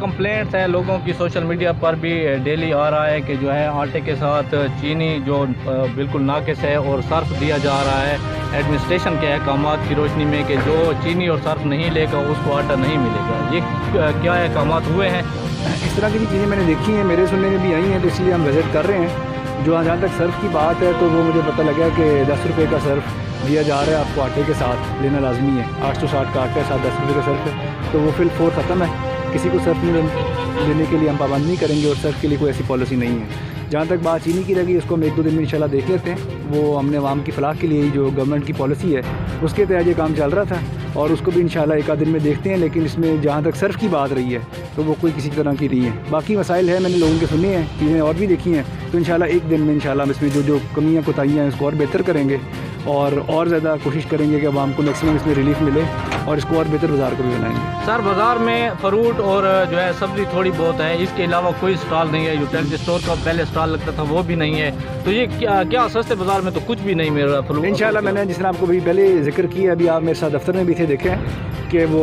Complaints है लोगों की सोशल मीडिया पर भी डेली आ रहा है कि जो है आटे के साथ चीनी जो बिल्कुल नाकिस है और सर्फ दिया जा रहा है एडमिनिस्ट्रेशन के अहकामात की रोशनी में कि जो चीनी और सर्फ नहीं लेगा उसको आटा नहीं मिलेगा। ये क्या अहकामात हुए हैं? इस तरह की भी चीज़ें मैंने देखी हैं, मेरे सुनने में भी आई हैं, तो इसलिए हम विज़िट कर रहे हैं। जहाँ तक सर्फ़ की बात है तो वो मुझे पता लगा कि 10 रुपये का सर्फ़ दिया जा रहा है, आपको आटे के साथ लेना लाजमी है। 860 का आटा है, साथ 10 रुपये का सर्फ़ है, तो वो फिल फोर ख़त्म है। किसी को सर्फ़ नहीं लेने के लिए हम पाबंद नहीं करेंगे और सर्फ़ के लिए कोई ऐसी पॉलिसी नहीं है। जहाँ तक बात चीनी की लगी, उसको हम 1-2 दिन में इंशाल्लाह देख लेते हैं। वो हमने आवाम की फलाह के लिए जो गवर्नमेंट की पॉलिसी है उसके तहत ये काम चल रहा था और उसको भी इंशाल्लाह 1 आध दिन में देखते हैं। लेकिन इसमें जहाँ तक सर्फ़ की बात रही है तो वो कोई किसी तरह की नहीं है। बाकी मसाइल है, मैंने लोगों के सुने हैं, चीज़ें और भी देखी हैं, तो इंशाल्लाह 1 दिन में इंशाल्लाह हम इसमें जो कमियाँ कोताहियाँ हैं उसको और बेहतर करेंगे और ज़्यादा कोशिश करेंगे कि आवाम को मैक्सिमम इसमें रिलीफ मिले और इसको और बेहतर बाज़ार को भी बनाएंगे। सर, बाज़ार में फ्रूट और जो है सब्ज़ी थोड़ी बहुत है, इसके अलावा कोई स्टॉल नहीं है। यूटेंसिल स्टोर का पहले स्टॉल लगता था वो भी नहीं है, तो ये क्या सस्ते बाज़ार में तो कुछ भी नहीं मिल रहा फ्रूट? इंशाल्लाह मैंने जिस तरह आपको भी पहले जिक्र किया, अभी आप मेरे साथ दफ्तर में भी थे, देखें कि वो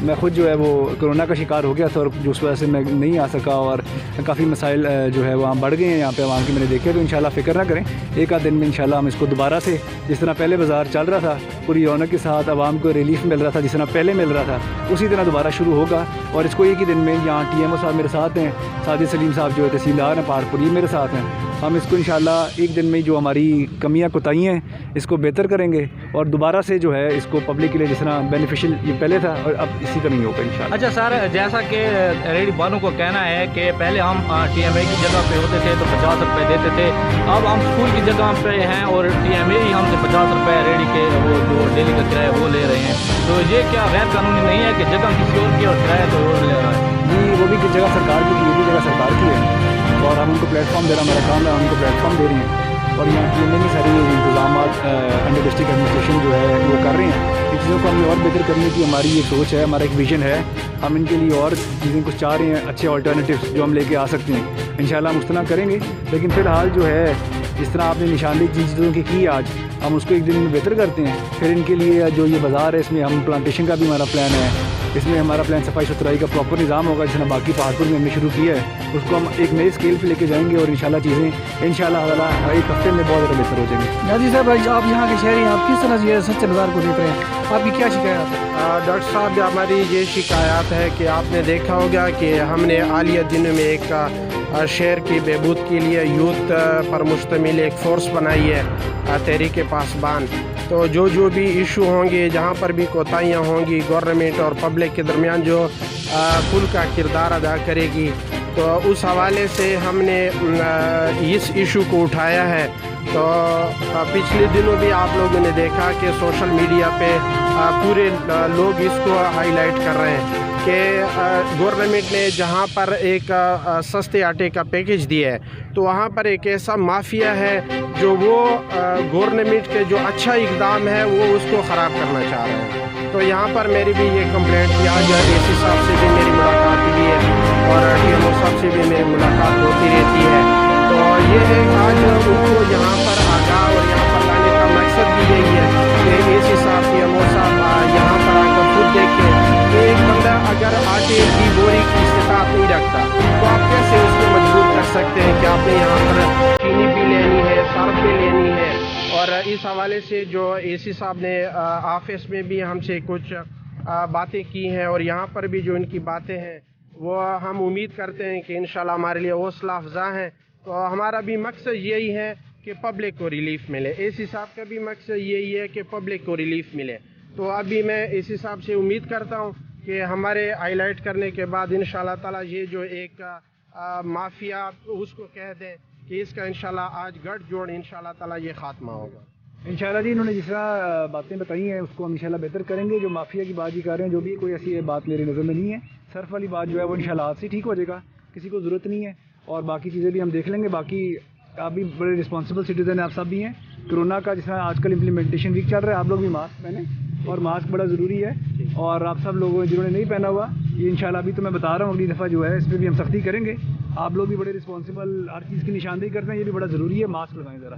मैं ख़ुद जो है वो कोरोना का शिकार हो गया था और जो उस वजह से मैं नहीं आ सका और काफ़ी मसाइल जो है वहाँ बढ़ गए हैं यहाँ पे आवाम की मैंने देखे। तो इंशाल्लाह फ़िक्र ना करें, 1 आध दिन में इंशाल्लाह हम इसको दोबारा से जिस तरह पहले बाज़ार चल रहा था पूरी रौनक के साथ आवाम को रिलीफ मिल रहा था, जिस तरह पहले मिल रहा था उसी तरह दोबारा शुरू होगा। और इसको 1 ही दिन में, यहाँ TMO साहब मेरे साथ हैं, सादिक सलीम साहब जो है तहसीलदार हैं पहाड़पुर, ये मेरे साथ हैं। हम इसको इंशाल्लाह 1 दिन में जो हमारी कमियाँ कोताहियाँ हैं इसको बेहतर करेंगे और दोबारा से जो है इसको पब्लिक के लिए जिस तरह बेनिफिशियल ये पहले था और अब इसी तरह ही होगा इंशाल्लाह। अच्छा सर, जैसा कि रेडी वालों को कहना है कि पहले हम TMA की जगह पे होते थे तो 50 रुपये देते थे, अब हम स्कूल की जगह पे हैं और TMA ही हमसे 50 रुपये रेडी के वो जो डेली का किराया वो ले रहे हैं, तो ये क्या गैर कानूनी नहीं है कि जगह किसी और की और किराया तो और ले रहा है? जी, वो भी जगह सरकार की, ये भी जगह सरकार की है और हम उनको प्लेटफॉर्म दे रहा, हमारा काम है, हम उनको प्लेटफॉर्म दे रही हैं और यहाँ TMA की सारी इंतजाम अंडर डिस्ट्रिक्ट एडमिनिस्ट्रेशन जो है वो कर रहे हैं। इन चीज़ों को हमें और बेहतर करने की हमारी ये सोच है, हमारा एक विज़न है। हम इनके लिए और चीज़ें कुछ चाह रहे हैं, अच्छे ऑल्टरनेटिव्स जो हम लेके आ सकते हैं, इंशाल्लाह हम उस तरह करेंगे। लेकिन फ़िलहाल जो है जिस तरह आपने निशानदेही चीज़ों की आज, हम उसको 1 दिन में बेहतर करते हैं। फिर इनके लिए जो ये बाज़ार है इसमें हम प्लांटेशन का भी हमारा प्लान है, इसमें हमारा प्लान सफाई सुथराई का प्रॉपर निज़ाम होगा, जिसने बाकी पहाड़पुर में हमने शुरू किया है उसको हम एक नए स्केल पे लेके जाएंगे और इंशाल्लाह चीज़ें इंशाल्लाह 1 हफ्ते में बहुत ज़्यादा बेहतर हो जाएंगे। गाजी साहब, आप यहाँ के शहरी, आप किस तरह से सच्चे बाज़ार को देख रहे हैं, आपकी क्या शिकायत है? डॉक्टर साहब, हमारी ये शिकायत है कि आपने देखा होगा कि हमने हालिया दिनों में एक शहर की बहबूद के लिए यूथ पर मुश्तमिल एक फ़ोर्स बनाई है, तहरीक पासबान। तो जो भी इशू होंगे, जहाँ पर भी कोताहियाँ होंगी, गवर्नमेंट और पब्लिक के दरमियान जो पुल का किरदार अदा करेगी, तो उस हवाले से हमने इस इशू को उठाया है। तो पिछले दिनों भी आप लोगों ने देखा कि सोशल मीडिया पे पूरे लोग इसको हाईलाइट कर रहे हैं कि गवर्नमेंट ने जहाँ पर एक सस्ते आटे का पैकेज दिया है तो वहाँ पर एक ऐसा माफिया है जो वो गवर्नमेंट के जो अच्छा इकदाम है वो उसको ख़राब करना चाह रहे हैं। तो यहाँ पर मेरी भी ये कंप्लेंट थी, आज AC साहब से भी मेरी मुलाकात हुई है और TMO साहब से भी मेरी मुलाकात होती रहती है। तो ये है आज उनको यहाँ पर आगाह और यहाँ पर लाने का मकसद भी यही है कि AC साहब, TMO साहब यहाँ पर आकर खुद देखें कि एक बंदा अगर आटे की बोरी की इस्तेमाल नहीं रखता तो आप कैसे उसको मजबूर कर सकते हैं कि आपने यहाँ पर चीनी भी लेनी है, सर्फ भी लेनी है। और इस हवाले से जो AC साहब ने ऑफिस में भी हमसे कुछ बातें की हैं और यहाँ पर भी जो इनकी बातें हैं वो हम उम्मीद करते हैं कि इंशाल्लाह हमारे लिए हौसला अफजा हैं। तो हमारा भी मकसद यही है कि पब्लिक को रिलीफ मिले, AC साहब का भी मकसद यही है कि पब्लिक को रिलीफ मिले। तो अभी मैं AC साहब से उम्मीद करता हूँ कि हमारे हाईलाइट करने के बाद इंशाल्लाह ताला ये जो एक माफिया उसको कह दें कि इसका इंशाल्लाह आज गठजोड़ इंशाल्लाह ताला ये ख़ात्मा होगा। इंशाल्लाह जी, इन्होंने जिस तरह बातें बताई हैं उसको हम इंशाल्लाह बेहतर करेंगे। जो माफिया की बात ही कर रहे हैं, जो भी कोई ऐसी बात मेरी नज़र में नहीं है, सर्फ वाली बात जो है वो इंशाल्लाह आज से ठीक हो जाएगा, किसी को ज़रूरत नहीं है और बाकी चीज़ें भी हम देख लेंगे। बाकी आप भी बड़े रिस्पॉन्सिबल सिटीज़न हैं, आप सब भी हैं। कोरोना का जिस तरह आजकल इम्प्लीमेंटेशन वीक चल रहा है, आप लोग भी मास्क पहने और मास्क बड़ा ज़रूरी है। और आप सब लोगों जिन्होंने नहीं पहना हुआ, ये इंशाल्लाह अभी तो मैं बता रहा हूँ अगली दफ़ा जो है इस पर भी हम सख्ती करेंगे। आप लोग भी बड़े रिस्पॉन्सिबल हर चीज़ की निशानदेही करते हैं, ये भी बड़ा ज़रूरी है, मास्क लगाएं ज़रा।